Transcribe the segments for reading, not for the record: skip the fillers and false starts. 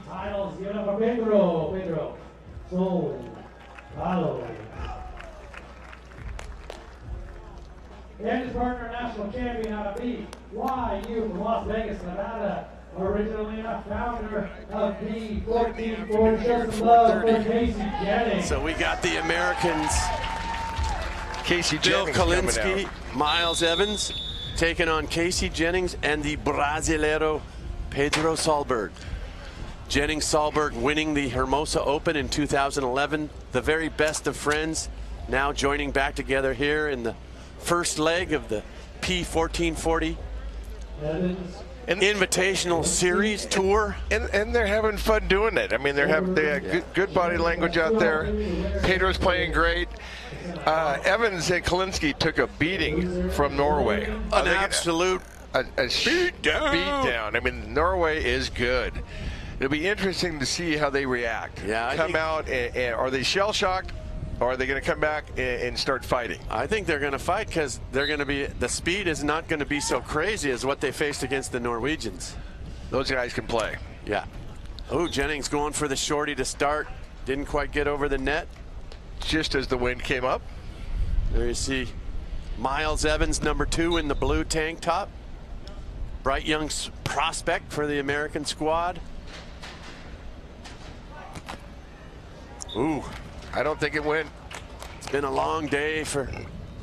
Titles given up for Pedro. Solberg. And his partner, national champion out of BYU from Las Vegas, Nevada. Originally a founder of p1440. Show some love for Casey Jennings. So we got the Americans, Casey Bill Jennings, Kolinske, Miles Evans, taking on Casey Jennings and the Brasileiro Pedro Solberg. Jennings Solberg winning the Hermosa Open in 2011. The very best of friends now joining back together here in the first leg of the p1440 Invitational Series Tour. And they're having fun doing it. I mean, they have good body language out there. Pedro's playing great. Evans and Kolinske took a beating from Norway. An absolute beat down. I mean, Norway is good. It'll be interesting to see how they react. Yeah, come out and are they shell shocked, or are they going to come back and start fighting? I think they're going to fight because they're going to be. The speed is not going to be so crazy as what they faced against the Norwegians. Those guys can play. Yeah. Oh, Jennings going for the shorty to start. Didn't quite get over the net. Just as the wind came up. There you see Miles Evans, number 2 in the blue tank top. Bright young prospect for the American squad. Ooh. I don't think it went. It's been a long day for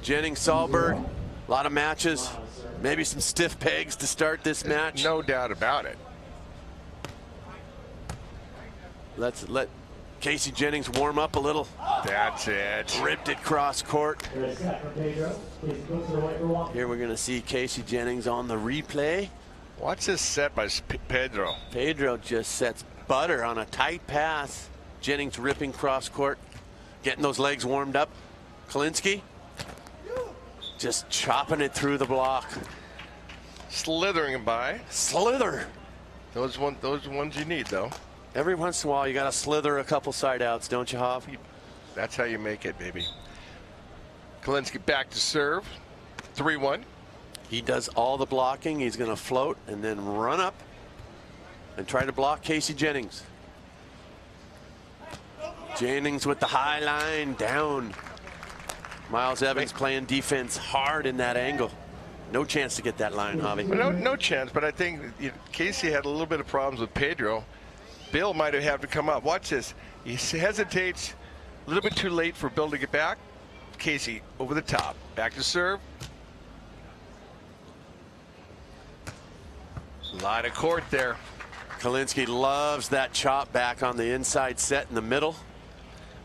Jennings Solberg. A lot of matches. Maybe some stiff pegs to start this match. No doubt about it. Let's let Casey Jennings warm up a little. That's it. Ripped it cross court. Here we're going to see Casey Jennings on the replay. Watch this set by Pedro. Pedro just sets butter on a tight pass. Jennings ripping cross court, getting those legs warmed up. Kolinske just chopping it through the block. Slithering him by. Slither. Those ones you need, though. Every once in a while, you got to slither a couple side outs, don't you, Hoff? That's how you make it, baby. Kolinske back to serve. 3-1. He does all the blocking. He's going to float and then run up and try to block Casey Jennings. Jennings with the high line down. Miles Evans playing defense hard in that angle. No chance to get that line, Javi. Well, no chance, but I think Casey had a little bit of problems with Pedro. Bill might have had to come up. Watch this. He hesitates a little bit too late for Bill to get back. Casey over the top. Back to serve. Line of court there. Kolinske loves that chop back on the inside set in the middle.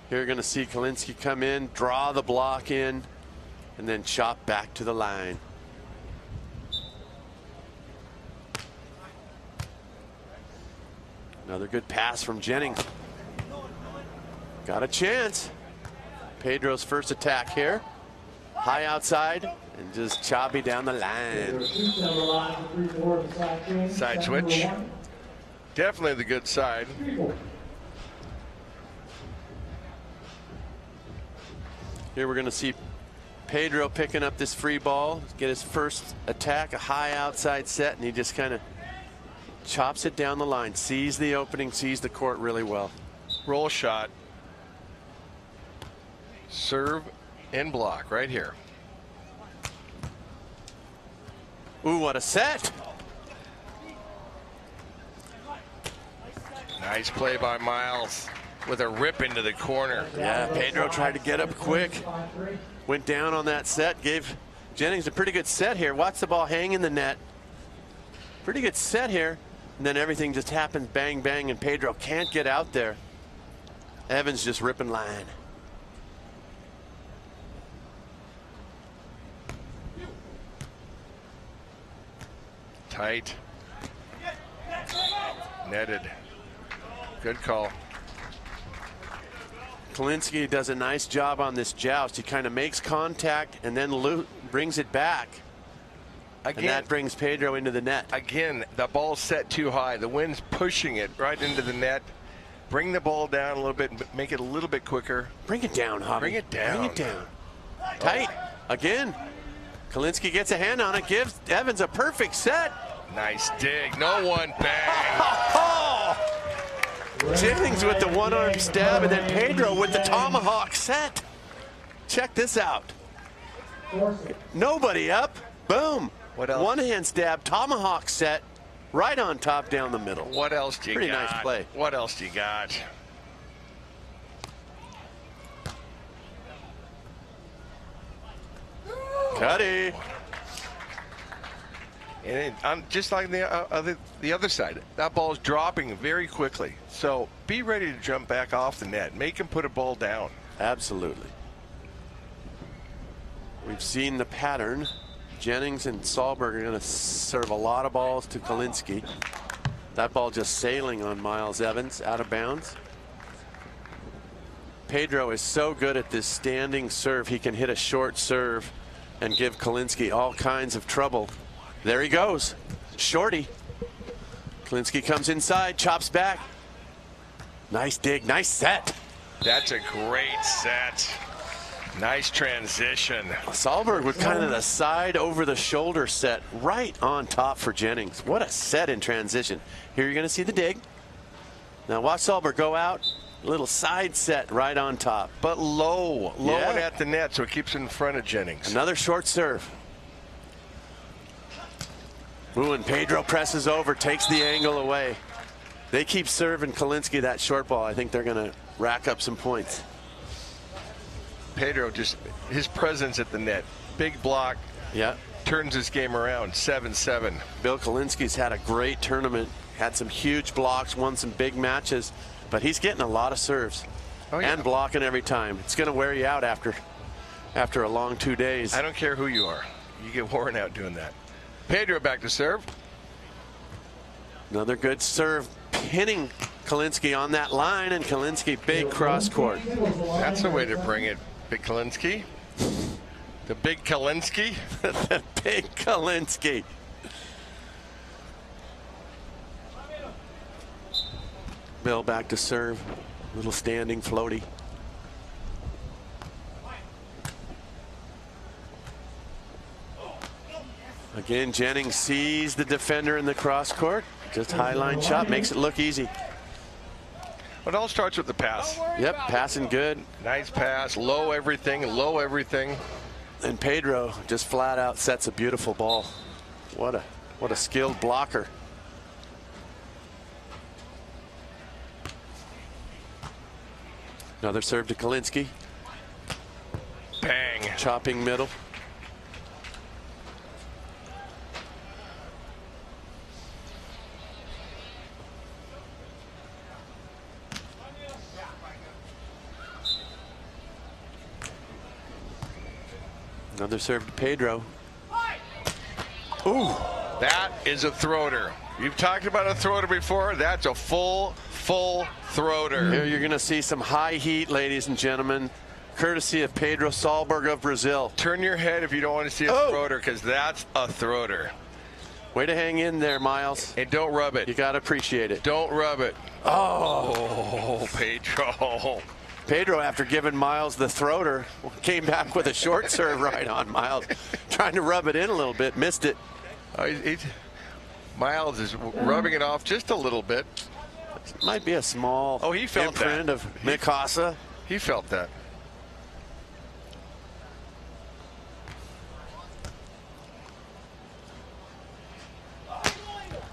Here you're going to see Kolinske come in, draw the block in, and then chop back to the line. Another good pass from Jennings. Got a chance. Pedro's first attack here. High outside and just choppy down the line. Side switch. Definitely the good side. Here we're going to see Pedro picking up this free ball, get his first attack, a high outside set, and he just kind of chops it down the line, sees the opening, sees the court really well. Roll shot. Serve and block right here. Ooh, what a set. Nice play by Miles with a rip into the corner. Yeah, Pedro tried to get up quick. Went down on that set, gave Jennings a pretty good set here. Watch the ball hang in the net. Pretty good set here. And then everything just happens bang, bang, and Pedro can't get out there. Evans just ripping line. Tight. Netted. Good call. Kolinske does a nice job on this joust. He kind of makes contact and then brings it back. Again, and that brings Pedro into the net. Again, the ball's set too high. The wind's pushing it right into the net. Bring the ball down a little bit, make it a little bit quicker. Bring it down, Javi. Bring it down. Bring it down. Tight. Again. Kolinske gets a hand on it, gives Evans a perfect set. Nice dig. No one bang. Jennings with the one-arm stab, and then Pedro with the tomahawk set. Check this out. Nobody up. Boom. What else? One-hand stab, tomahawk set, right on top down the middle. What else do you got? Pretty nice play. What else do you got? Cuddy. And just like the other side, that ball is dropping very quickly. So be ready to jump back off the net. Make him put a ball down. Absolutely. We've seen the pattern. Jennings and Solberg are going to serve a lot of balls to Kolinske. That ball just sailing on Miles Evans, out of bounds. Pedro is so good at this standing serve. He can hit a short serve and give Kolinske all kinds of trouble. There he goes. Shorty. Kolinske comes inside, chops back. Nice dig, nice set. That's a great set. Nice transition. Solberg with kind of the side over the shoulder set right on top for Jennings. What a set in transition. Here you're going to see the dig. Now watch Solberg go out. Little side set right on top. But low Yeah. at the net, so it keeps it in front of Jennings. Another short serve. Ooh, and Pedro presses over, takes the angle away. They keep serving Kolinske that short ball. I think they're going to rack up some points. Pedro, just his presence at the net. Big block. Yeah. Turns this game around. 7-7. Bill Kolinski's had a great tournament. Had some huge blocks, won some big matches. But he's getting a lot of serves. Oh, yeah. And blocking every time. It's going to wear you out after a long 2 days. I don't care who you are. You get worn out doing that. Pedro back to serve. Another good serve, pinning Kolinske on that line, and Kolinske big cross court. That's the way to bring it, Big Kolinske. The Big Kolinske. The big Kolinske. Bill back to serve. Little standing floaty. Again, Jennings sees the defender in the cross court. Just high line shot, makes it look easy. It all starts with the pass. Yep, passing good. Nice pass, low everything, low everything. And Pedro just flat out sets a beautiful ball. What a skilled blocker. Another serve to Kolinske. Bang. Chopping middle. Another serve to Pedro. Ooh. That is a throater. You've talked about a throater before. That's a full throater. Here you're going to see some high heat, ladies and gentlemen, courtesy of Pedro Solberg of Brazil. Turn your head if you don't want to see a throater, because that's a throater. Way to hang in there, Miles. And don't rub it. You got to appreciate it. Don't rub it. Oh, Pedro. Pedro, after giving Miles the throater, came back with a short serve right on Miles. Trying to rub it in a little bit, missed it. Miles is rubbing it off just a little bit. Might be a small he felt imprint that. of Mikasa. He felt that.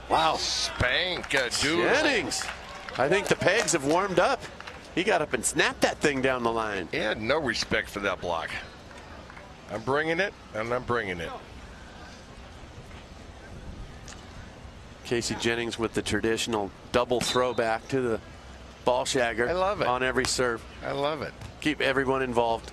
Wow. Spank a doodle. Jennings. I think the pegs have warmed up. He got up and snapped that thing down the line. He had no respect for that block. I'm bringing it, and I'm bringing it. Casey Jennings with the traditional double throwback to the ball shagger. I love it. On every serve. I love it. Keep everyone involved.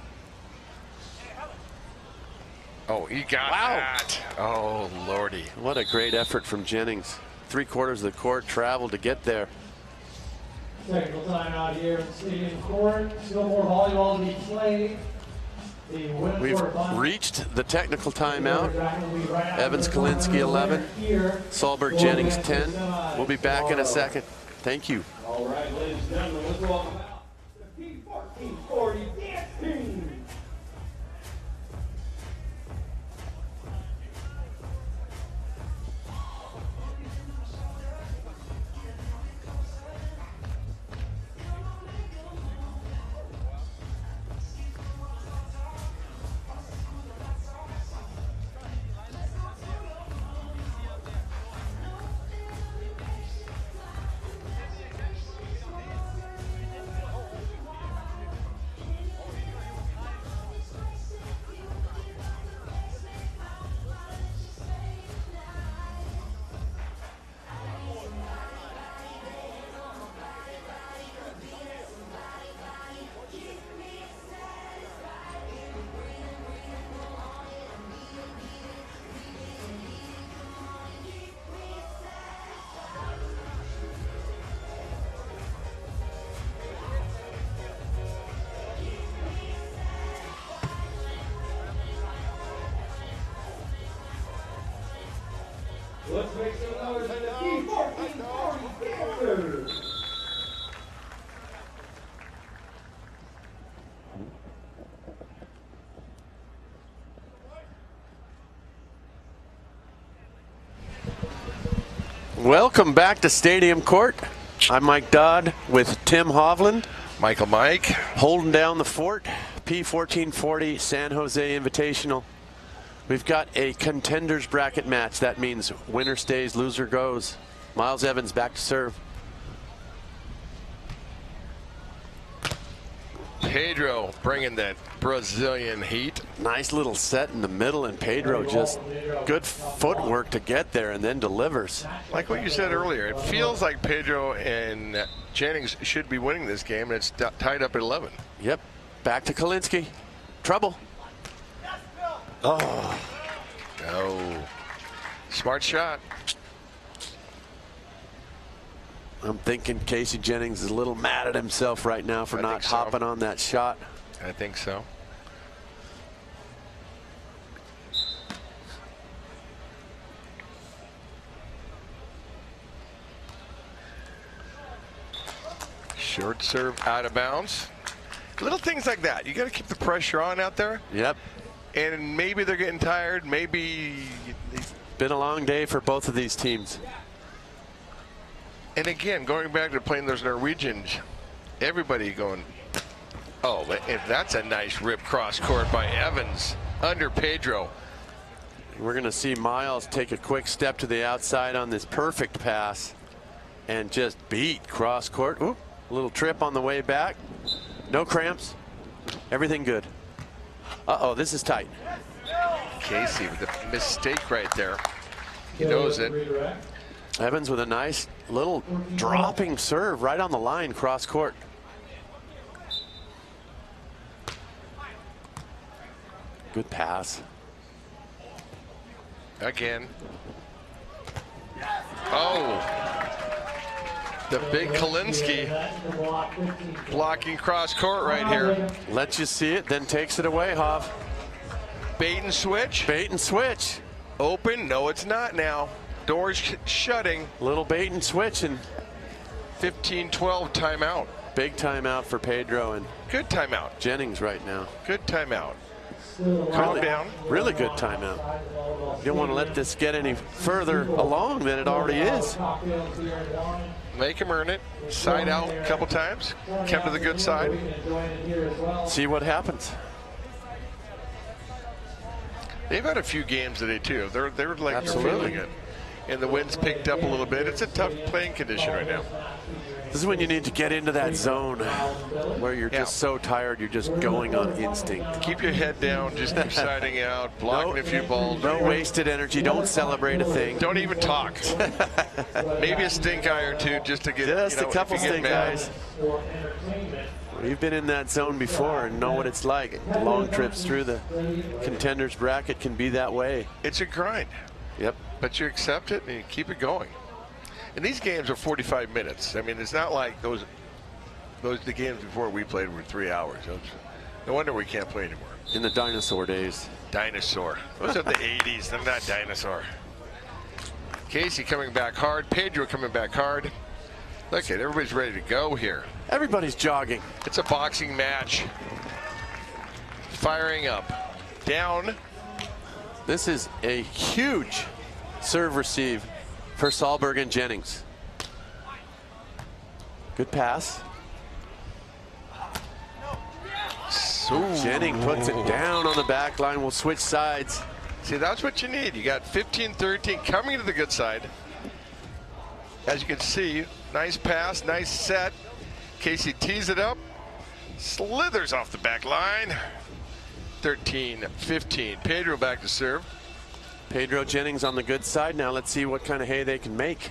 Oh, he got that. Oh, Lordy. What a great effort from Jennings. 3/4 of the court traveled to get there. Technical timeout here in Stadium Court. Still more volleyball to be played. The women's We've quarterfinals. reached the technical timeout. Evans, Evans Kolinske 11, Solberg, Jennings 10. We'll be back in a second. Thank you. All right, ladies and gentlemen, let's welcome out the p1440 dance team. Welcome back to Stadium Court. I'm Mike Dodd with Tim Hovland. Michael Mike. Holding down the fort. P1440 San Jose Invitational. We've got a contenders bracket match. That means winner stays, loser goes. Miles Evans back to serve. Pedro bringing that Brazilian heat. Nice little set in the middle, and Pedro just good footwork to get there and then delivers. Like what you said earlier, it feels like Pedro and Jennings should be winning this game, and it's tied up at 11. Yep. Back to Kolinske. Trouble. Oh. No. Smart shot. I'm thinking Casey Jennings is a little mad at himself right now for not hopping on that shot. I think so. Short serve out of bounds. Little things like that. You got to keep the pressure on out there. Yep. And maybe they're getting tired. Maybe. Been a long day for both of these teams. And again, going back to playing those Norwegians, everybody going, oh, if that's a nice rip cross court by Evans under Pedro. We're going to see Miles take a quick step to the outside on this perfect pass and just beat cross court. Ooh, a little trip on the way back. No cramps. Everything good. Uh-oh, this is tight. Casey with a mistake right there. He knows it. Evans with a nice little dropping serve right on the line, cross court. Good pass. Again. Oh. The big Kolinske blocking cross court right here. Lets you see it, then takes it away, Hov. Bait and switch. Bait and switch. Open. No, it's not now. Doors shutting. Little bait and switch, and 15-12 timeout. Big timeout for Pedro and good timeout. Jennings right now. Good timeout. Calm down. Really good timeout. You don't want to let this get any further along than it already is. Make him earn it. Side out a couple times. Kept to the good side. See what happens. They've had a few games today too. They're like feeling it. And the wind's picked up a little bit. It's a tough playing condition right now. This is when you need to get into that zone where you're just so tired, you're just going on instinct. Keep your head down, just keep siding out, blocking a few balls. No wasted energy, don't celebrate a thing. Don't even talk. Maybe a stink eye or two just to get, just a couple stink eyes. We've been in that zone before and know what it's like. Long trips through the contenders bracket can be that way. It's a grind. Yep. But you accept it and you keep it going. And these games are 45 minutes. I mean, it's not like the games before we played were 3 hours. No wonder we can't play anymore. In the dinosaur days. Dinosaur. Those are the 80s. They're not dinosaur. Casey coming back hard. Pedro coming back hard. Look at everybody's ready to go here. Everybody's jogging. It's a boxing match. Firing up. Down. This is a huge serve receive for Solberg and Jennings. Good pass. Jennings puts it down on the back line. We'll switch sides. See, that's what you need. You got 15-13 coming to the good side. As you can see, nice pass, nice set. Casey tees it up, slithers off the back line. 13-15. Pedro back to serve. Pedro Jennings on the good side. Now let's see what kind of hay they can make.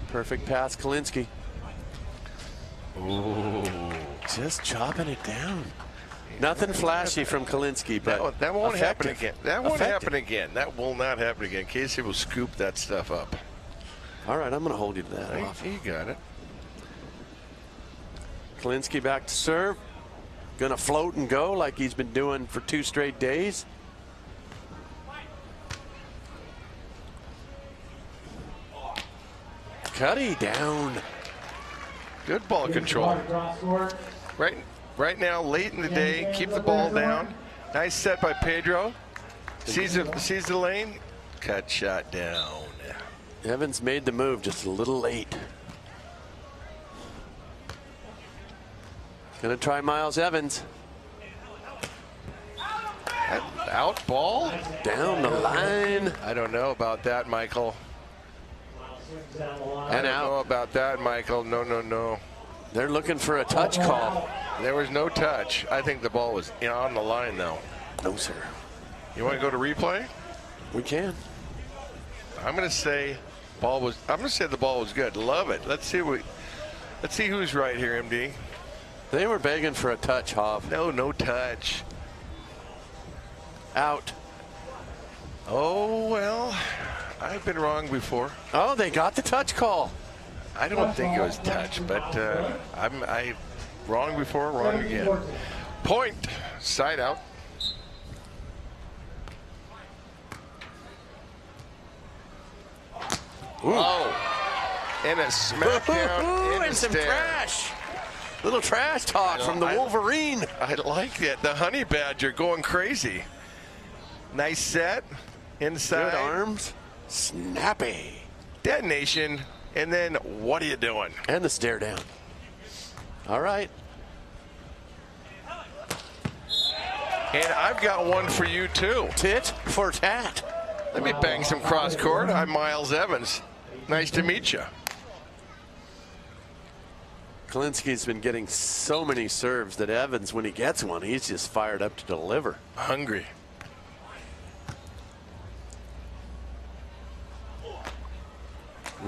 Perfect pass, Kolinske. Ooh. Just chopping it down. Nothing flashy from Kolinske, but that won't effective. happen again. That won't happen again. That will not happen again. Casey will scoop that stuff up. All right, I'm going to hold you to that. You got it. Kolinske back to serve. Going to float and go like he's been doing for 2 straight days. Cuddy down. Good ball control. Right now, late in the day, keep the ball down. Nice set by Pedro. Sees the lane. Cut shot down. Evans made the move just a little late. Gonna try Miles Evans. Out ball? Down the line. I don't know about that, Michael. I And don't know out. about that, Michael. No, no, no. They're looking for a touch call. There was no touch. I think the ball was on the line, though. No, sir. You want to go to replay? We can. I'm going to say the ball was good. Love it. Let's see who's right here, MD. They were begging for a touch, Hoff. No touch. Out. Oh, well, I've been wrong before. Oh, they got the touch call. I don't think it was touch, but I wrong before, wrong again. Point, side out. Ooh. Oh, and a smackdown in and the some stand. trash. Little trash talk from the Wolverine. I like it. The honey badger going crazy. Nice set. Inside. Good arms. Snappy. Detonation. And then what are you doing? And the stare down. All right. And I've got one for you, too. Tit for tat. Let me bang some cross court. I'm Miles Evans. Nice to meet you. Kolinski's been getting so many serves that Evans, when he gets one, he's just fired up to deliver. Hungry.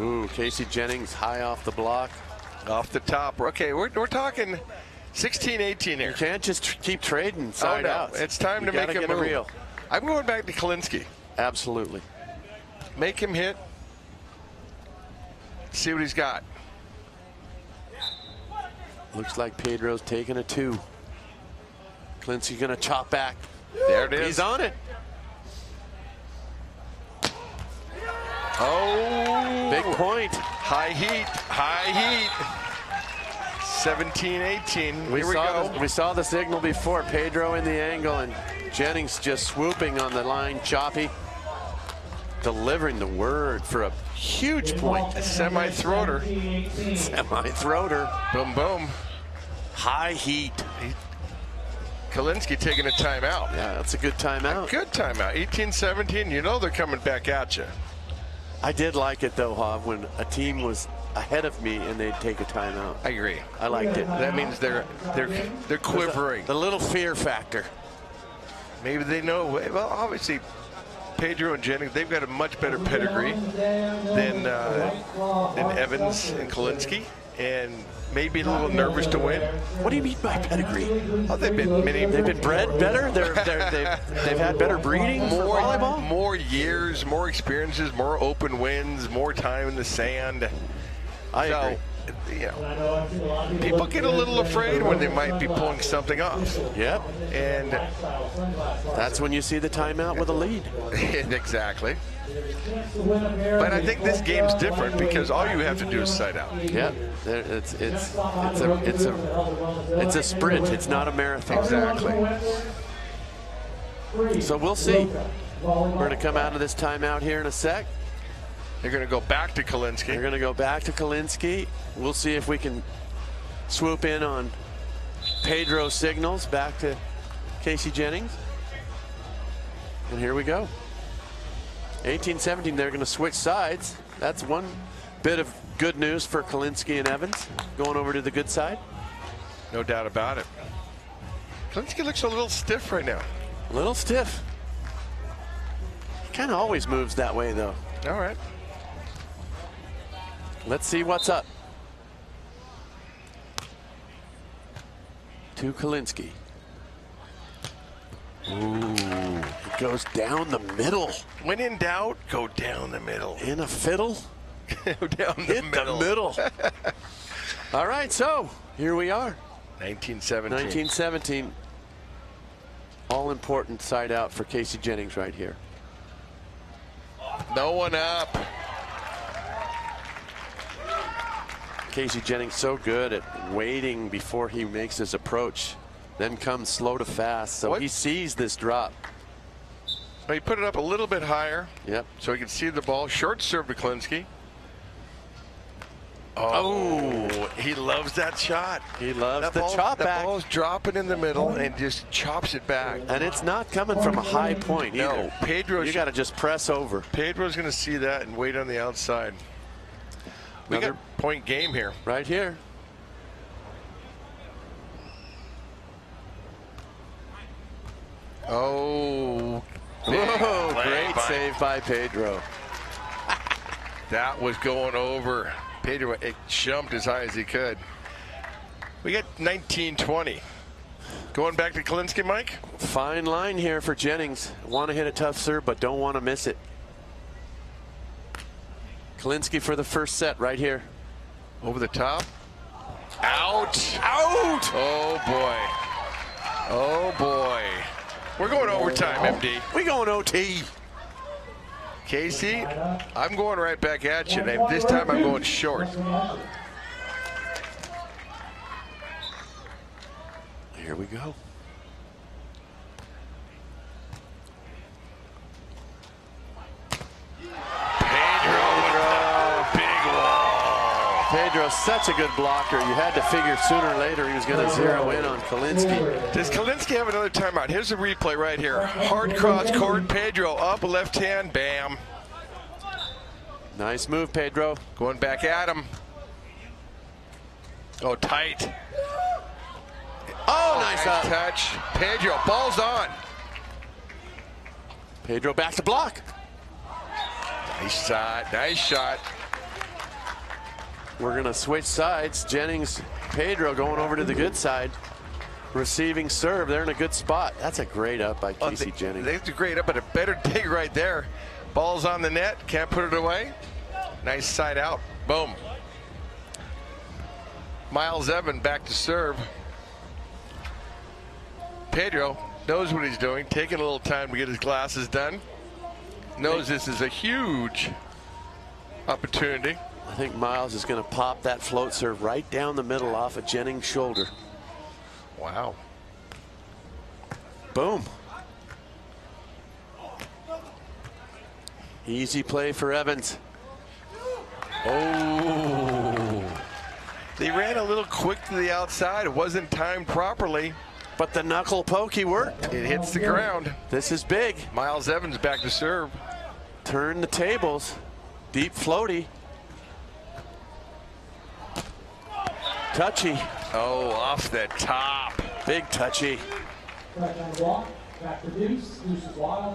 Ooh, Casey Jennings high off the block. Off the top. Okay, we're talking 16-18 here. You can't just keep trading side outs. It's time to You make gotta a get move. real. I'm going back to Kolinske. Absolutely. Make him hit. See what he's got. Looks like Pedro's taking a two. Kolinske gonna chop back. There it is. He's on it. Oh, Big point. high heat, high heat. 17-18. Here we go. We saw the signal before. Pedro in the angle and Jennings just swooping on the line, choppy. Delivering the word for a huge point. Semi-throater. Semi-throater. Boom, boom. High heat. Kolinske taking a timeout. Yeah, that's a good timeout. Good timeout. 18-17. You know they're coming back at you. I did like it though, Hav, when a team was ahead of me and they'd take a timeout. I agree. I liked it. That means they're quivering. The little fear factor. Maybe they know. Well, obviously, Pedro and Jennings, they've got a much better pedigree than Evans and Kolinske, and maybe a little nervous to win. What do you mean by pedigree? Oh, they've been bred better. They've had better breeding for volleyball. More years, more experiences, more open wins, more time in the sand. I agree. You know, people get a little afraid when they might be pulling something off. Yep. And that's when you see the timeout with a lead. Exactly. But I think this game's different because all you have to do is side out. Yep. It's a sprint. It's not a marathon. Exactly. So we'll see. We're going to come out of this timeout here in a sec. They're going to go back to Kolinske. They're going to go back to Kolinske. We'll see if we can swoop in on Pedro's signals back to Casey Jennings. And here we go. 18-17, they're going to switch sides. That's one bit of good news for Kolinske and Evans, going over to the good side. No doubt about it. Kolinske looks a little stiff right now. A little stiff. Kind of always moves that way, though. All right. Let's see what's up. To Kolinske. Ooh, it goes down the middle. When in doubt, go down the middle. In a fiddle. Go down the Hit middle. the middle. All right, so here we are. 1917. 19-17. All important side out for Casey Jennings right here. No one up. Casey Jennings so good at waiting before he makes his approach, then comes slow to fast, so he sees this drop. He put it up a little bit higher. Yep. So he can see the ball. Short serve to Kolinske. Oh, he loves that shot. He loves the chop back. That ball's dropping in the middle and just chops it back. And it's not coming from a high point either. No, Pedro. You got to just press over. Pedro's going to see that and wait on the outside. We got point game here. Right here. Oh, whoa, great save by Pedro. That was going over. Pedro jumped as high as he could. We got 19-20. Going back to Kolinske, Mike? Fine line here for Jennings. Want to hit a tough serve, but don't want to miss it. Kolinske for the first set right here. Over the top. Out. Out. Oh, boy. Oh, boy. We're going overtime, MD. We going OT. Casey, I'm going right back at you. And this time I'm going short. Here we go. Pedro's such a good blocker. You had to figure sooner or later he was going to zero in on Kolinske. Does Kolinske have another timeout? Here's a replay right here. Hard cross court. Pedro up, left hand, bam. Nice move, Pedro. Going back at him. Oh, tight. Oh, nice touch. Pedro, ball's on. Pedro back to block. Nice shot. Nice shot. We're going to switch sides. Jennings, Pedro going over to the good side. Receiving serve. They're in a good spot. That's a great up by Casey Jennings. That's a great up, but a better dig right there. Ball's on the net. Can't put it away. Nice side out. Boom. Miles Evan back to serve. Pedro knows what he's doing. Taking a little time to get his glasses done. Knows this is a huge opportunity. I think Miles is going to pop that float serve right down the middle off of Jennings' shoulder. Wow. Boom. Easy play for Evans. Oh. They ran a little quick to the outside. It wasn't timed properly. But the knuckle pokey worked. It hits the ground. This is big. Miles Evans back to serve. Turn the tables. Deep floaty. Touchy. Oh, off the top. Big touchy.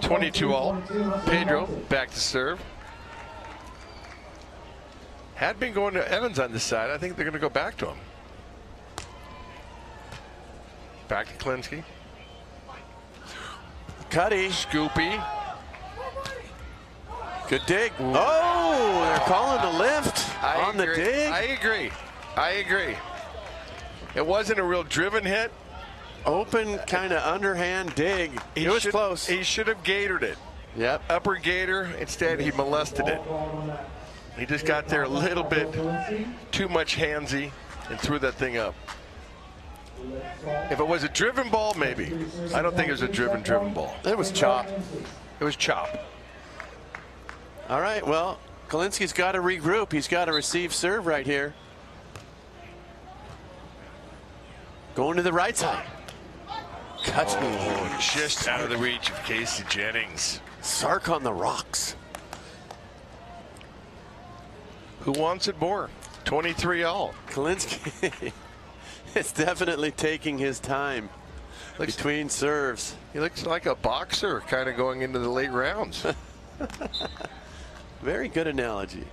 22 all. Pedro back to serve. Had been going to Evans on this side. I think they're going to go back to him. Back to Kolinske. Cuddy. Scoopy. Good dig. Ooh. Oh, they're calling the lift on the dig. I agree. I agree. It wasn't a real driven hit. Open kind of underhand dig. It was close. He should have gaitored it. Yep. Upper gator. Instead, he molested it. He just got there a little bit too much handsy and threw that thing up. If it was a driven ball, maybe. I don't think it was a driven ball. It was chop. It was chop. All right, well, Kolinski's got to regroup. He's got to receive serve right here. Going to the right side. Cuts me. Just out of the reach of Casey Jennings. Sark on the rocks. Who wants it more? 23 all. Kolinske is definitely taking his time between serves. He looks like a boxer kind of going into the late rounds. Very good analogy.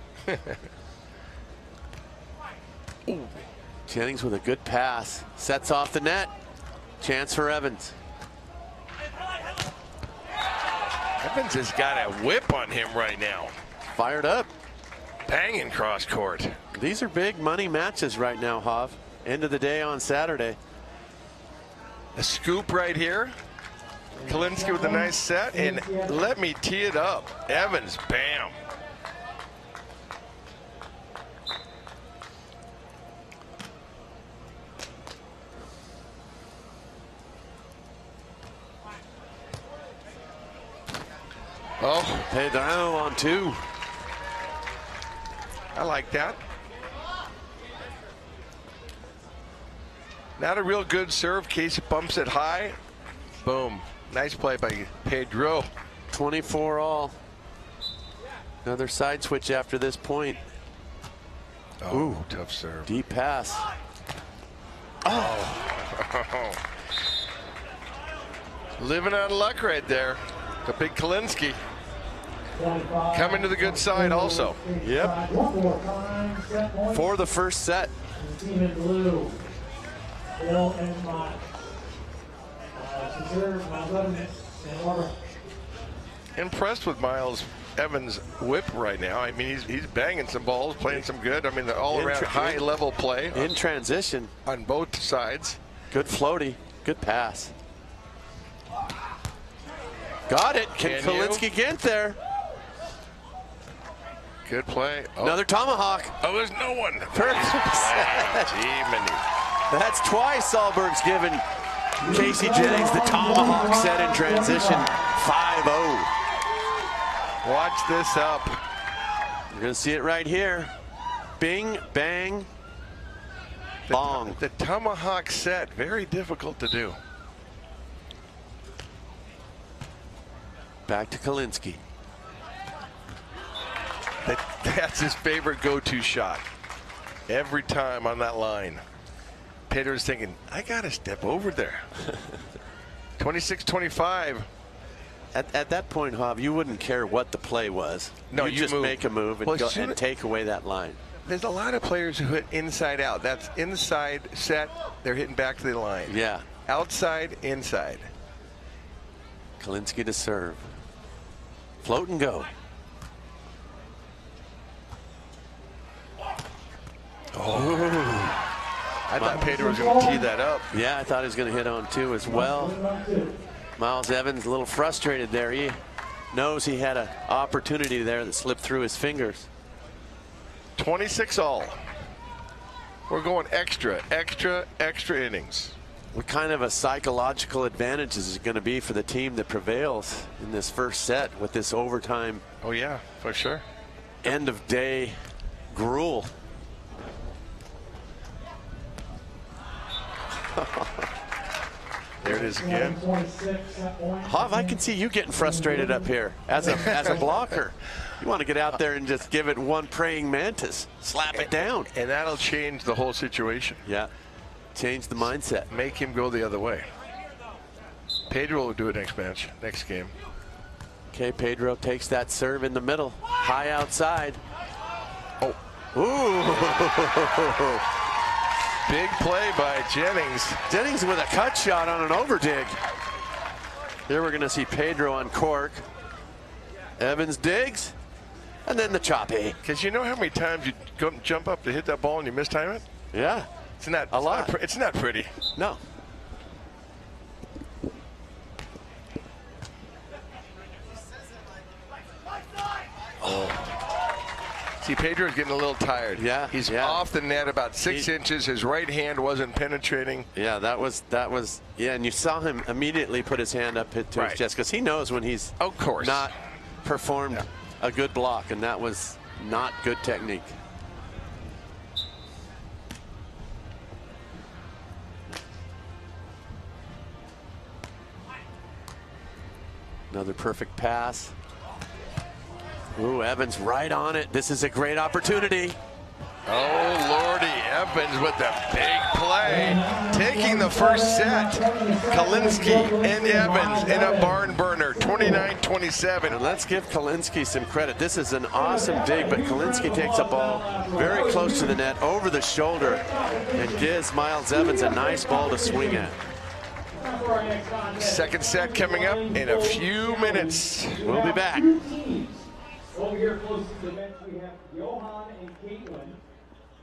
Ooh. Jennings with a good pass. Sets off the net. Chance for Evans. Evans has got a whip on him right now. Fired up. Banging cross court. These are big money matches right now, Hav. End of the day on Saturday. A scoop right here. Kolinske with a nice set, and let me tee it up. Evans, bam. Oh, Pedro on 2. I like that. Not a real good serve. Casey bumps it high. Boom. Nice play by Pedro. 24 all. Another side switch after this point. Oh, Ooh, tough serve. deep pass. Oh. Living on luck right there. The big Kolinske. Coming to the good side also. Yep. For the first set. Team in blue, Bill and Mott. Impressed with Miles Evans' whip right now. I mean, he's banging some balls, playing some good. I mean, the all-around high-level play. In transition. On both sides. Good floaty. Good pass. Got it. Can Kolinske get there? Good play. Oh. Another tomahawk. Oh, there's no one. Perfect. That's twice Solberg's given Casey Jennings the tomahawk set in transition. 5-0. Watch this up. You're going to see it right here. Bing, bang, bong. The tomahawk set, very difficult to do. Back to Kolinske. That's his favorite go-to shot. Every time on that line. Pedro's thinking, I got to step over there. 26-25. At that point, Hob, you wouldn't care what the play was. No, you just move. make a move and, and take away that line. There's a lot of players who hit inside out. That's inside set. They're hitting back to the line. Yeah. Outside, inside. Kolinske to serve. Float and go. Oh. I thought Pedro was going to tee that up. Yeah, I thought he was going to hit on 2 as well. Miles Evans a little frustrated there. He knows he had an opportunity there that slipped through his fingers. 26 all. We're going extra innings. What kind of a psychological advantage is it going to be for the team that prevails in this first set with this overtime? Oh yeah, for sure. End of day gruel. There it is again. Hav, I can see you getting frustrated up here as a blocker. You want to get out there and just give it one praying mantis. Slap it down. And that'll change the whole situation. Yeah. Change the mindset. Make him go the other way. Pedro will do it next match, next game. Okay, Pedro takes that serve in the middle. High outside. Oh. Ooh. Big play by Jennings. Jennings with a cut shot on an overdig. Here we're going to see Pedro on cork. Evans digs. And then the choppy. Because you know how many times you jump up to hit that ball and you mistime it? Yeah. It's not a lot. It's not pretty. No. Oh. See, Pedro's getting a little tired. Yeah. He's off the net about 6 inches. His right hand wasn't penetrating. Yeah, that was, yeah, and you saw him immediately put his hand up to his chest because he knows when he's not performed a good block, and that was not good technique. Another perfect pass. Ooh, Evans right on it. This is a great opportunity. Oh, Lordy, Evans with the big play. Taking the first set. Kolinske and Evans in a barn burner, 29-27. And let's give Kolinske some credit. This is an awesome dig, but Kolinske takes a ball very close to the net, over the shoulder, and gives Miles Evans a nice ball to swing at. Second set coming up in a few minutes. We'll be back. Over here close to the bench, we have Johan and Caitlin.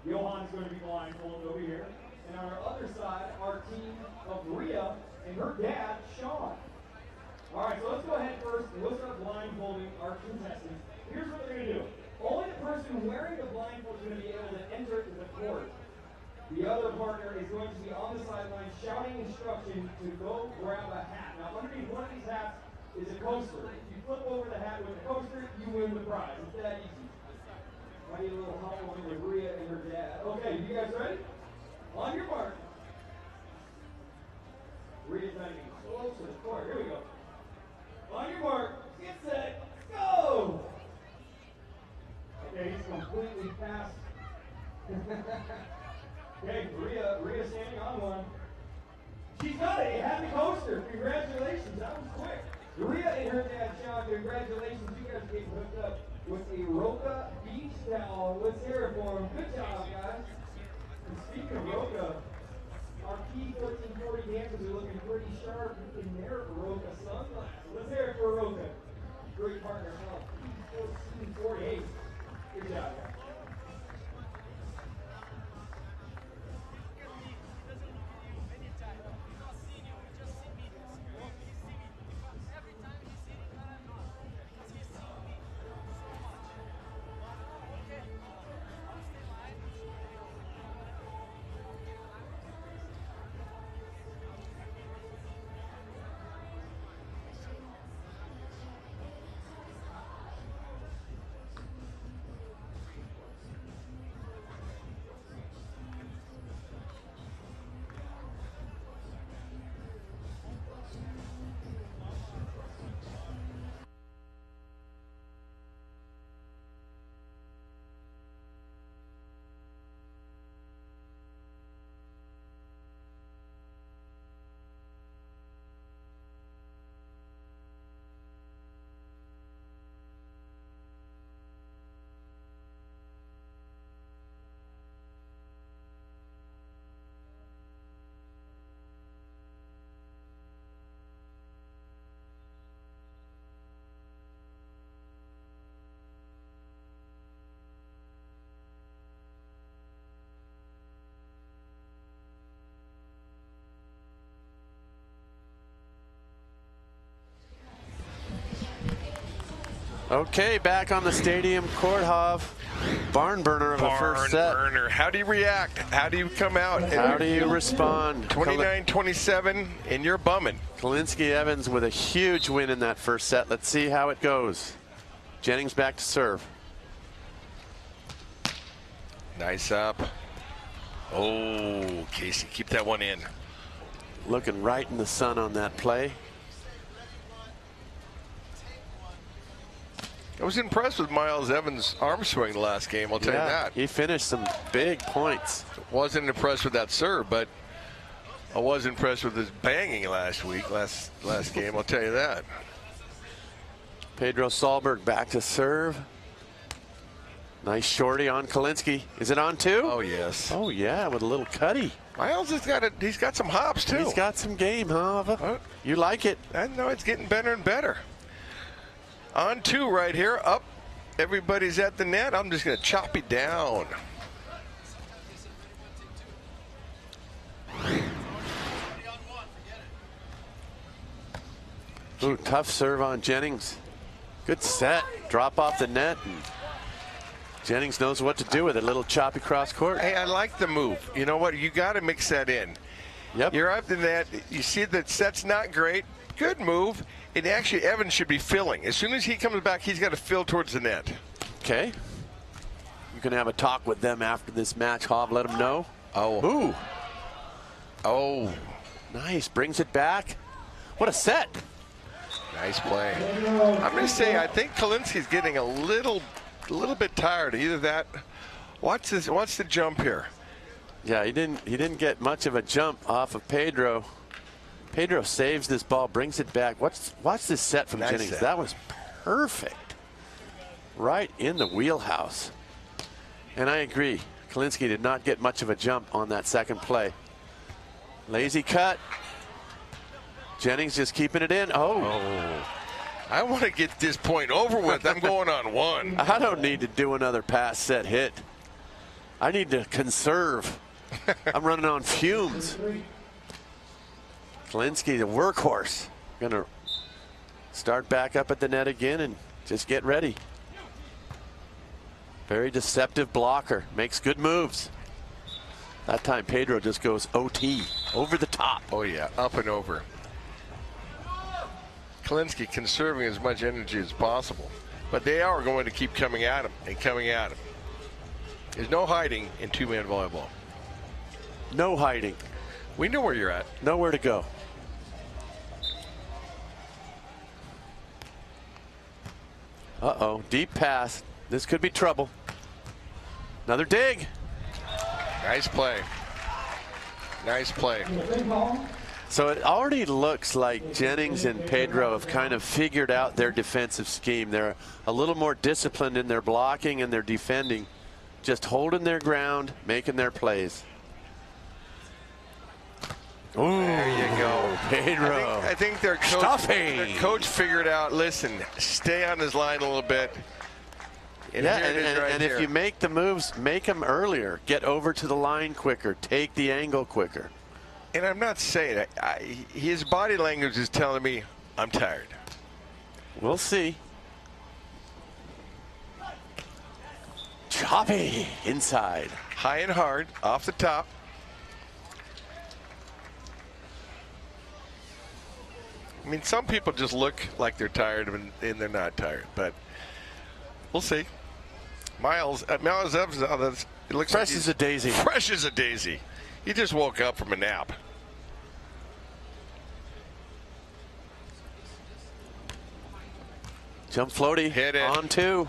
Johan's going to be blindfolded over here. And on our other side, our team of Rhea and her dad, Sean. All right, so let's go ahead first and we'll start blindfolding our contestants. Here's what they're going to do. Only the person wearing the blindfold is going to be able to enter the court. The other partner is going to be on the sideline shouting instruction to go grab a hat. Now, underneath one of these hats is a coaster. If you flip over the hat with a coaster, you win the prize. It's that easy. I need a little help with Rhea and her dad. Okay, you guys ready? On your mark. Rhea's not even close to the court. Here we go. On your mark, get set, go! Okay, he's completely past. Okay, Rhea standing on one. She's got a happy coaster. Congratulations, that was quick. Rhea and her dad, Sean, congratulations. You guys getting hooked up with a Roca beach towel. Let's hear it for them. Good job, guys. And speaking of Roca, our p1440 dancers are looking pretty sharp in their Roca sunglasses. Let's hear it for Roca. Great partner, p1440. Good job, guys. Okay, back on the stadium court, Hav. Barn burner of a first set. Barn burner. How do you react? How do you come out? How do you respond? 29-27, and you're bumming. Kolinske Evans with a huge win in that first set. Let's see how it goes. Jennings back to serve. Nice up. Oh, Casey, keep that one in. Looking right in the sun on that play. I was impressed with Miles Evans' arm swing the last game, I'll tell you that. He finished some big points. Wasn't impressed with that serve, but I was impressed with his banging last game, I'll tell you that. Pedro Solberg back to serve. Nice shorty on Kolinske. Is it on two? Oh, yes. Oh, yeah, with a little cutty. Miles has he's got some hops, too. He's got some game, huh? You like it? I know, it's getting better and better. On two right here, up. Everybody's at the net. I'm just going to chop it down. Ooh, tough serve on Jennings. Good set. Drop off the net. And Jennings knows what to do with it. A little choppy cross court. Hey, I like the move. You know what? You got to mix that in. Yep. You're up to that. You see that set's not great. Good move. And actually, Evans should be filling. As soon as he comes back, he's got to fill towards the net. Okay. You can have a talk with them after this match, Hav. Let them know. Oh. Ooh. Oh. Nice. Brings it back. What a set. Nice play. I'm going to say I think Kolinske's getting a little bit tired. Either that. Watch this. Watch the jump here. Yeah, he didn't get much of a jump off of Pedro. Pedro saves this ball, brings it back. Watch this set from Jennings. Set. That was perfect. Right in the wheelhouse. And I agree. Kolinske did not get much of a jump on that second play. Lazy cut. Jennings just keeping it in. Oh. I want to get this point over with. I'm going on one. I don't need to do another pass set hit. I need to conserve. I'm running on fumes. Kolinske, the workhorse, gonna start back up at the net again and just get ready. Very deceptive blocker, makes good moves. That time Pedro just goes OT, over the top. Oh yeah, up and over. Kolinske conserving as much energy as possible. But they are going to keep coming at him and coming at him. There's no hiding in two-man volleyball. No hiding. We know where you're at. Nowhere to go. Uh-oh, deep pass. This could be trouble. Another dig. Nice play. Nice play. So it already looks like Jennings and Pedro have kind of figured out their defensive scheme. They're a little more disciplined in their blocking and their defending, just holding their ground, making their plays. Ooh, there you go. Pedro. I think their coach figured out, listen, stay on his line a little bit. And yeah, and if you make the moves, make them earlier. Get over to the line quicker. Take the angle quicker. And I'm not saying it. His body language is telling me I'm tired. We'll see. Choppy inside. High and hard off the top. I mean, some people just look like they're tired and they're not tired, but we'll see. Miles Evans, it looks fresh as a daisy. Fresh as a daisy. He just woke up from a nap. Jump floaty. Hit it. On two.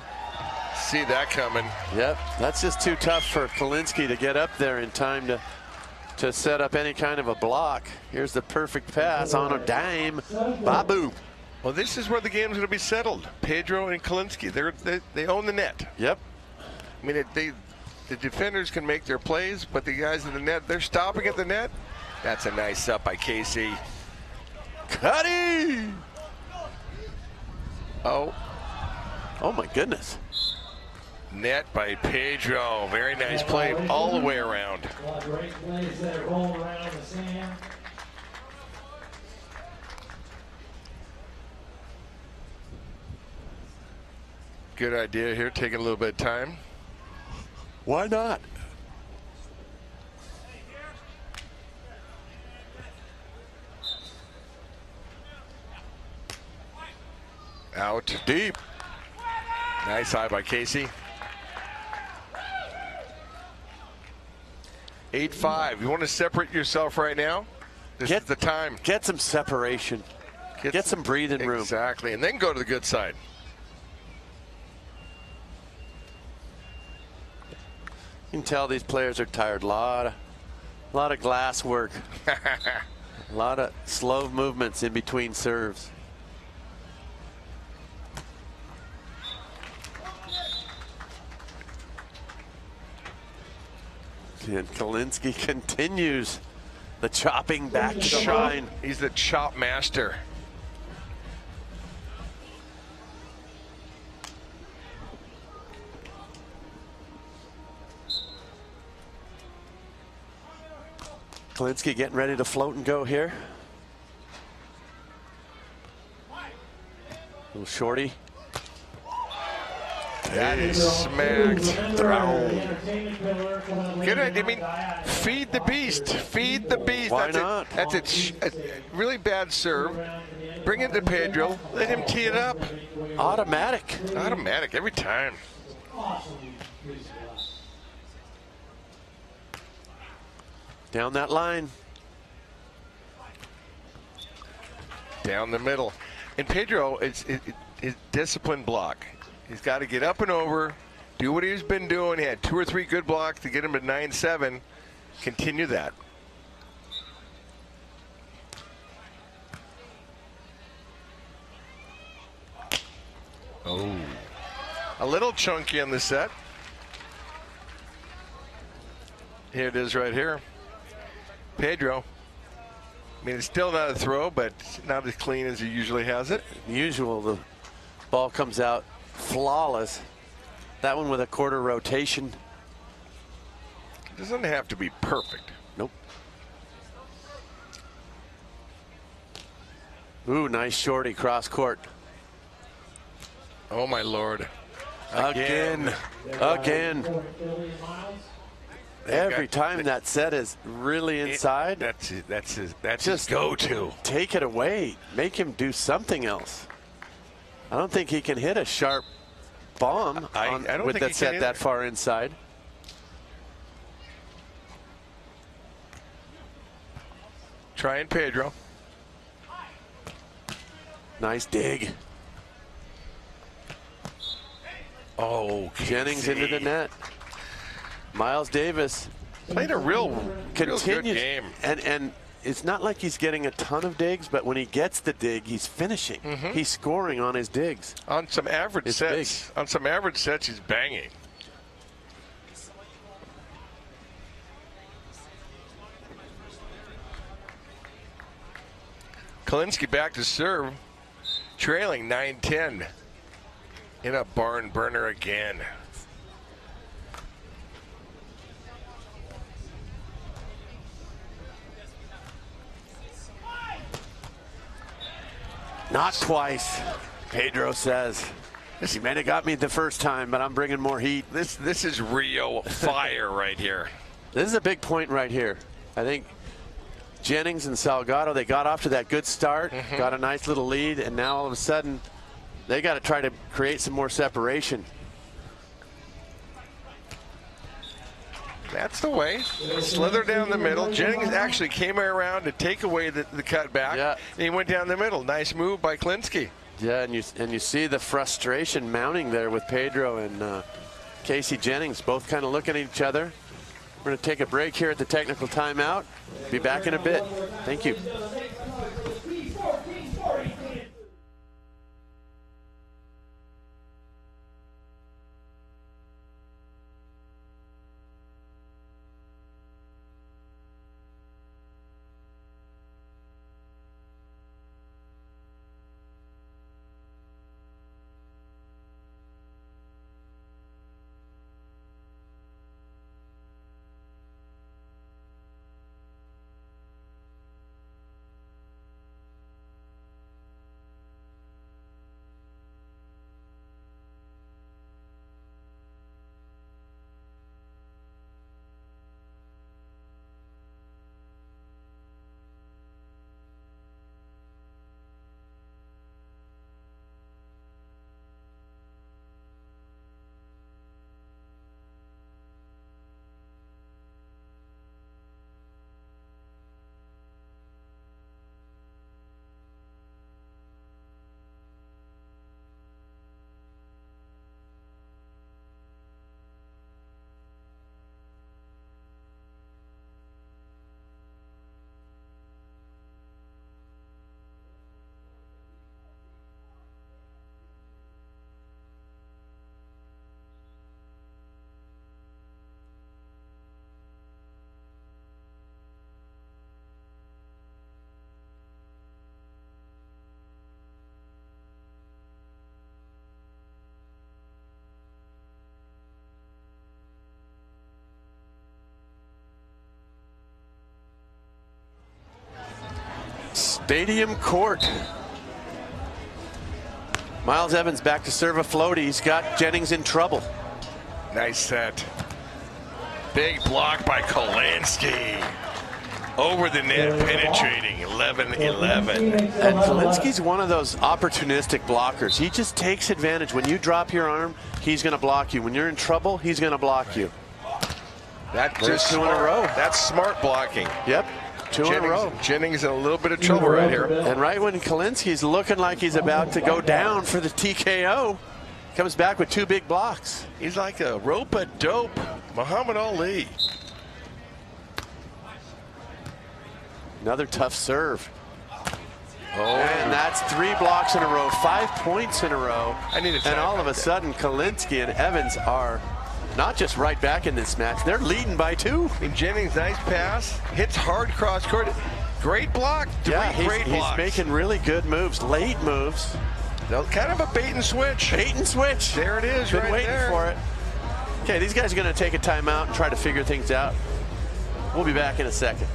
See that coming. Yep, that's just too tough for Kolinske to get up there in time to set up any kind of a block. Here's the perfect pass on a dime. Babu. Well, this is where the game's going to be settled. Pedro and Kolinske, they own the net. Yep. I mean, the defenders can make their plays, but the guys in the net, they're stopping at the net. That's a nice up by Casey. Cuddy! Oh. Oh, my goodness. Net by Pedro. Very nice play all the way around. Great plays that roll around the sand. Good idea here, taking a little bit of time. Why not? Out deep. Nice eye by Casey. 8-5. You want to separate yourself right now? This is the time. Get some separation. Get some breathing room. Exactly, and then go to the good side. You can tell these players are tired. A lot of glass work. A lot of slow movements in between serves. And Kolinske continues the chopping back to the line. He's the chop master. Kolinske getting ready to float and go here. Little shorty. That is smacked. Good idea. I mean, feed the beast. Feed the beast. Why not? That's a really bad serve. Bring it to Pedro. Let him tee it up. Automatic. Automatic every time. Down that line. Down the middle. And Pedro is disciplined block. He's got to get up and over, do what he's been doing. He had 2 or 3 good blocks to get him to 9-7. Continue that. Oh. A little chunky on the set. Here it is right here. Pedro. I mean, it's still not a throw, but not as clean as he usually has it. Usual, the ball comes out flawless. That one with a quarter rotation. It doesn't have to be perfect. Nope. Ooh, nice shorty cross court. Oh my Lord. Again. Every time that set is really inside. That's his go-to. Take it away. Make him do something else. I don't think he can hit a sharp bomb I don't with think that he set can that far inside. Trying Pedro. Nice dig. Oh, Jennings into the net. Miles Davis played a real good game. And it's not like he's getting a ton of digs, but when he gets the dig, he's finishing. He's scoring on his digs. On some average sets, he's banging. Kolinske back to serve, trailing 9-10 in a barn burner again. Not twice, Pedro says. He may have got me the first time, but I'm bringing more heat. This is Rio fire right here. This is a big point right here. I think Jennings and Salgado, they got off to that good start, got a nice little lead, and now all of a sudden they got to try to create some more separation. That's the way. Slither down the middle. Jennings actually came around to take away the cutback. Yeah. And he went down the middle. Nice move by Kolinske. Yeah, and you see the frustration mounting there with Pedro and Casey Jennings, both kind of looking at each other. We're going to take a break here at the technical timeout. Be back in a bit. Thank you. Stadium Court. Miles Evans back to serve a floaty. He's got Jennings in trouble. Nice set. Big block by Kolinske. Over the net, penetrating, 11-11. And Kolinski's one of those opportunistic blockers. He just takes advantage. When you drop your arm, he's going to block you. When you're in trouble, he's going to block you. That's just two in a row. That's smart blocking. Yep. Two in a row. Jennings in a little bit of trouble right here. And right when Kolinski's looking like he's about to go down for the TKO, comes back with two big blocks. He's like a rope-a-dope Muhammad Ali. Another tough serve. Oh, and that's 3 blocks in a row, 5 points in a row. And all of a sudden, Kolinske and Evans are not just right back in this match, they're leading by 2. And Jennings, nice pass, hits hard cross court. Great block, great blocks. He's making really good moves, late moves. Kind of a bait and switch. Bait and switch. There it is, Been right waiting there. for it. Okay, these guys are going to take a timeout and try to figure things out. We'll be back in a second.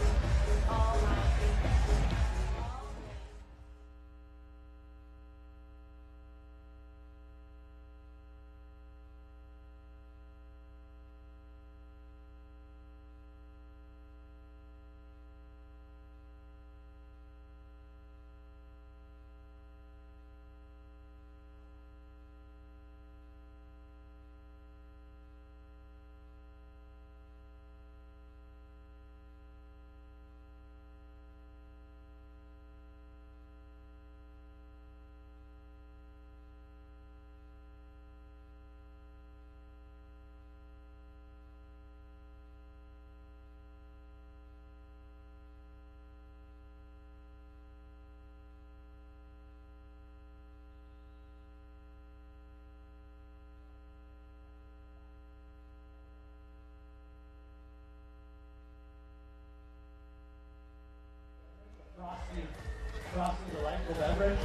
Crossing the line for beverage.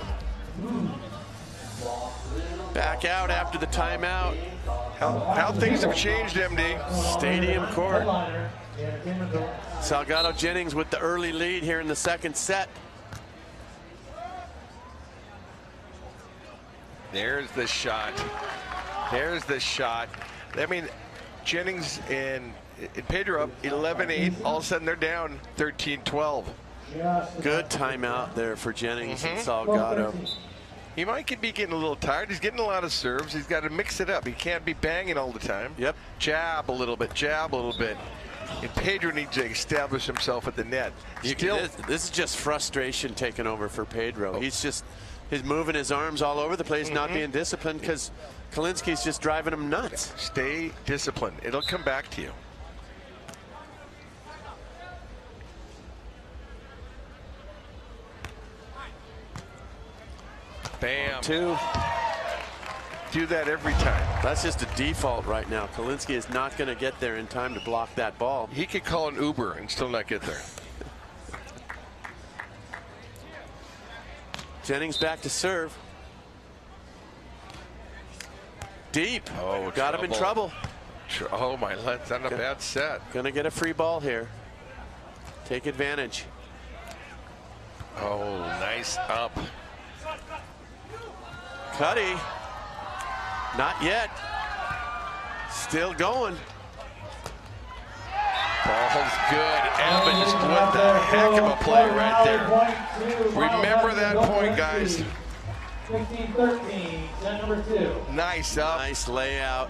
Back out after the timeout. How things have changed, MD. Stadium court. Headliner. Salgado Jennings with the early lead here in the second set. There's the shot. There's the shot. I mean, Jennings and Pedro up 11-8. All of a sudden, they're down 13-12. Good timeout there for Jennings and Salgado. He might be getting a little tired. He's getting a lot of serves. He's got to mix it up. He can't be banging all the time. Yep. Jab a little bit, jab a little bit. And Pedro needs to establish himself at the net. This is just frustration taking over for Pedro. He's moving his arms all over the place, not being disciplined because Kolinski's just driving him nuts. Stay disciplined. It'll come back to you. Bam. 2. Do that every time. That's just a default right now. Kolinske is not going to get there in time to block that ball. He could call an Uber and still not get there. Jennings back to serve. Deep. Oh, got him in trouble. Oh my, that's not a bad set. Gonna get a free ball here. Take advantage. Oh, nice up. Cuddy. Not yet. Still going. Ball's good. Evans with the heck of a play right there. Remember that point, guys. 15-13, set number 2. Nice up. Nice layout.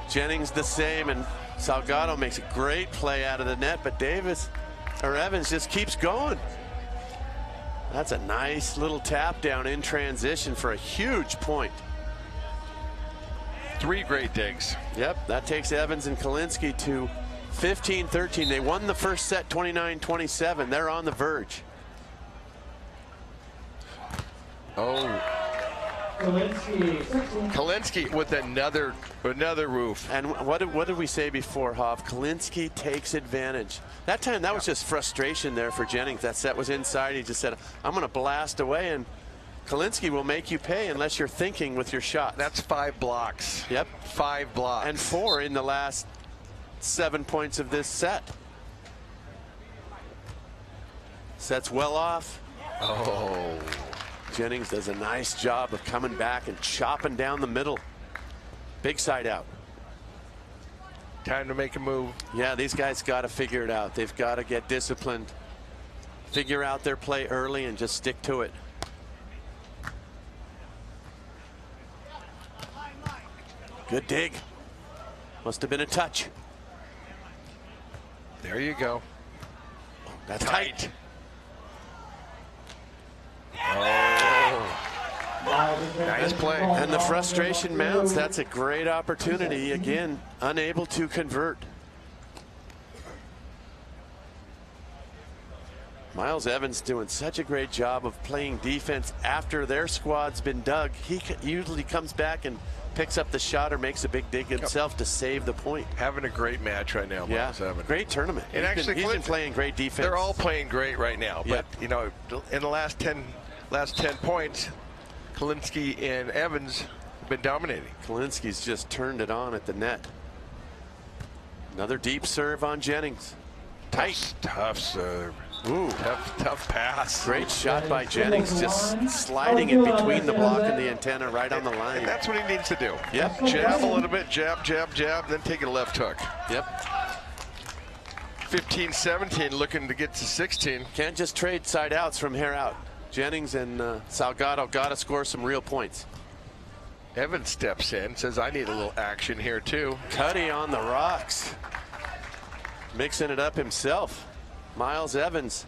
Jennings the same, and Salgado makes a great play out of the net, but Evans just keeps going. That's a nice little tap down in transition for a huge point. 3 great digs. Yep, that takes Evans and Kolinske to 15-13. They won the first set 29-27. They're on the verge. Oh. Kolinske with another roof. And what did we say before, Hoff? Kolinske takes advantage. That time, that was just frustration there for Jennings. That set was inside. He just said, I'm going to blast away, and Kolinske will make you pay unless you're thinking with your shot. That's 5 blocks. Yep. 5 blocks. And 4 in the last 7 points of this set. Set's well off. Oh. Jennings does a nice job of coming back and chopping down the middle. Big side out. Time to make a move. Yeah, these guys got to figure it out. They've got to get disciplined, figure out their play early, and just stick to it. Good dig. Must have been a touch. There you go. That's tight. Oh. Nice play. And the frustration mounts. That's a great opportunity. Again, unable to convert. Miles Evans doing such a great job of playing defense after their squad's been dug. He usually comes back and picks up the shot or makes a big dig himself to save the point. Having a great match right now, Miles Evans. Great tournament. And He's been playing great defense. They're all playing great right now. Yep. But, you know, in the last 10 points, Kolinske and Evans have been dominating. Kolinski's just turned it on at the net. Another deep serve on Jennings. Tight. Tough serve. Ooh. Tough pass. Great shot by Jennings, just sliding it between the block and the antenna right on the line. And that's what he needs to do. Yep. Jab a little bit, jab, then take a left hook. Yep. 15-17, looking to get to 16. Can't just trade side outs from here out. Jennings and Salgado got to score some real points. Evans steps in, says, I need a little action here too. Cuddy on the rocks. Mixing it up himself. Miles Evans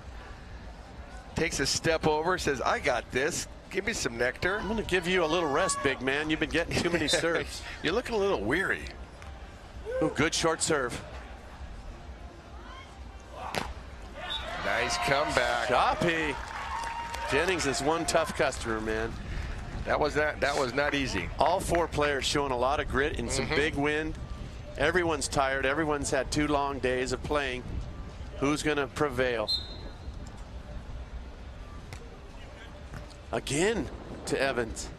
takes a step over, says, I got this. Give me some nectar. I'm going to give you a little rest, big man. You've been getting too many serves. You're looking a little weary. Ooh, good short serve. Nice comeback. Choppy. Jennings is one tough customer, man. That was not easy. All 4 players showing a lot of grit in some big wind. Everyone's tired. Everyone's had 2 long days of playing. Who's going to prevail? Again to Evans.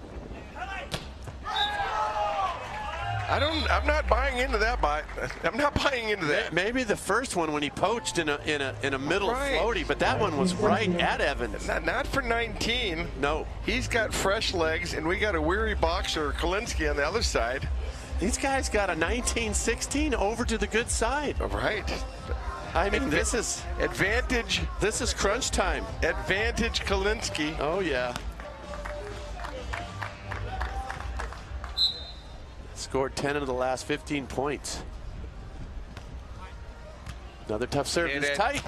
I'm not buying into that. I'm not buying into that. Maybe the first one when he poached in a middle floaty, but that one was right at Evans. Not for 19. No. He's got fresh legs, and we got a weary boxer, Kolinske, on the other side. These guys got a 19-16 over to the good side. Right. I mean, this is advantage. This is crunch time. Advantage Kolinske. Oh, yeah. Scored 10 of the last 15 points. Another tough serve. It's tight.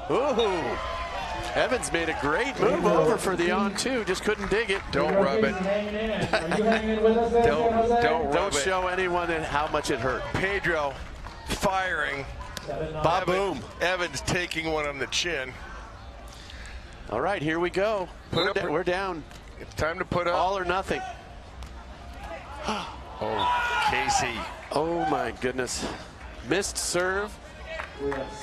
Ooh. Evans made a great move over for the on-two. Just couldn't dig it. Don't rub it. Don't show anyone how much it hurt. Pedro firing. Ba-boom. Evans taking one on the chin. All right, here we go. We're down. It's time to put up. All or nothing. Oh, Casey. Oh, my goodness. Missed serve.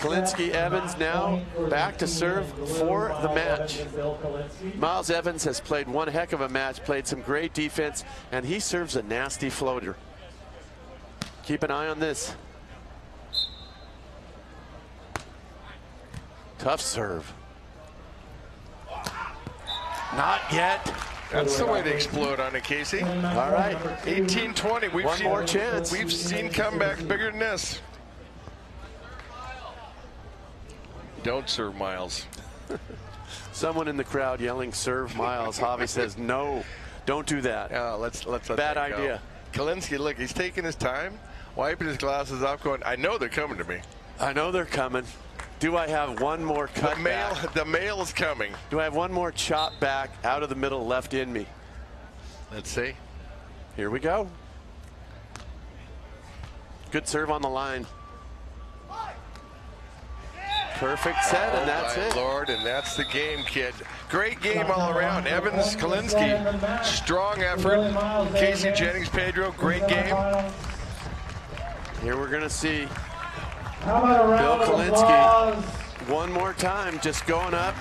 Kolinske Evans now back to serve for the match. Miles Evans has played one heck of a match, played some great defense, and he serves a nasty floater. Keep an eye on this. Tough serve. Not yet. That's the way to explode on it, Casey. All right. 18-20. One more chance. We've seen comebacks bigger than this. Don't serve Miles. Someone in the crowd yelling, serve Miles. Javi says, no, don't do that. Let's let Bad idea. Go. Kolinske, look, he's taking his time, wiping his glasses off, going, I know they're coming to me. I know they're coming. Do I have one more cut back? The mail is coming. Do I have one more chop back out of the middle left in me? Let's see. Here we go. Good serve on the line. Perfect set, and that's it. Lord, and that's the game, kid. Great game all around. Evans, Kolinske, strong effort. Casey, Jennings, Pedro, great game. Here we're going to see Bill Kolinske one more time, just going up,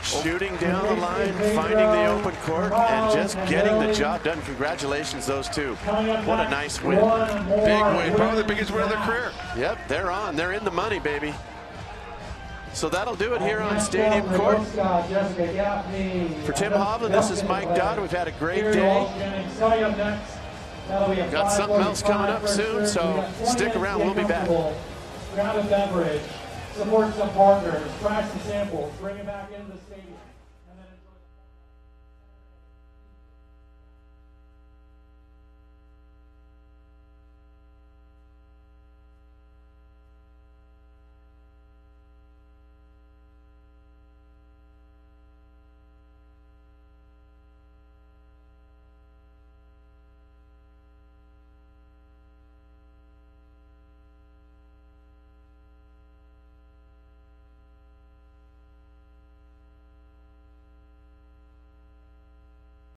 shooting down the line, finding the open court, and just getting the job done. Congratulations, those two. What a nice win. Big win, probably the biggest win of their career. Yep, they're on. They're in the money, baby. So that'll do it here on Stadium Court. For Tim Hovland, this is Mike Dodd. We've had a great day. Got something else coming up soon, so stick around. We'll be back. Grab a beverage, support some partners, try some samples, bring it back into the stadium.